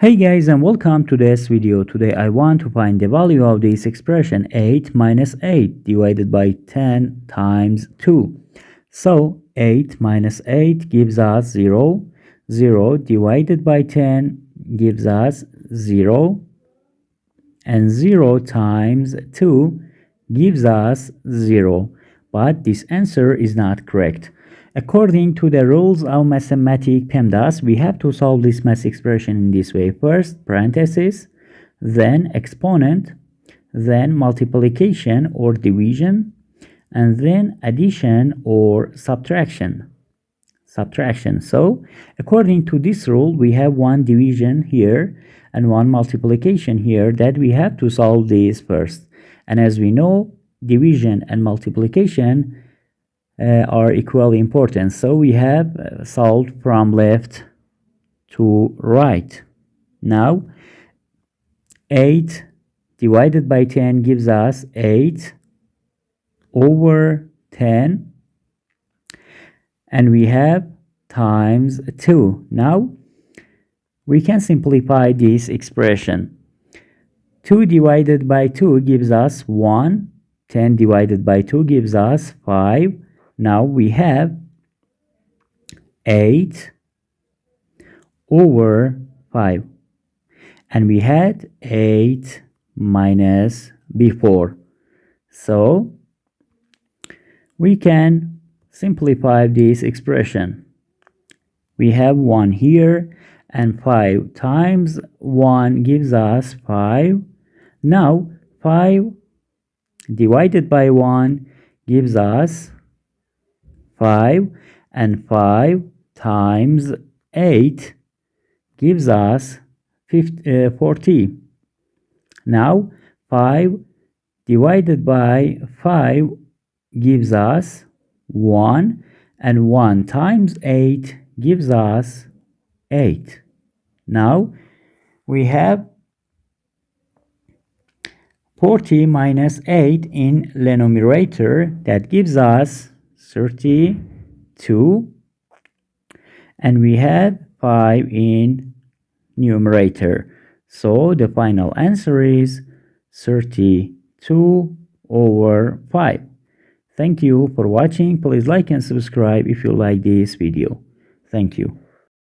Hey guys, and welcome to this video. Today I want to find the value of this expression 8 minus 8 divided by 10 times 2. So 8 minus 8 gives us 0. 0 divided by 10 gives us 0. And 0 times 2 gives us 0. But this answer is not correct. According to the rules of mathematics PEMDAS, we have to solve this math expression in this way. First, parenthesis, then exponent, then multiplication or division, and then addition or subtraction. So, according to this rule, we have one division here and one multiplication here that we have to solve these first. And as we know, division and multiplication are equally important. So we have solved from left to right. Now 8 divided by 10 gives us 8 over 10, and we have times 2. Now we can simplify this expression. 2 divided by 2 gives us 1. 10 divided by 2 gives us 5. Now we have 8 over 5. And we had 8 minus before. So we can simplify this expression. We have 1 here and 5 times 1 gives us 5. Now 5 divided by 1 gives us 5, and 5 times 8 gives us 40. Now 5 divided by 5 gives us 1, and 1 times 8 gives us 8. Now we have 40 minus 8 in the numerator, that gives us 32, and we have 5 in numerator. So the final answer is 32 over 5. Thank you for watching. Please like and subscribe if you like this video. Thank you.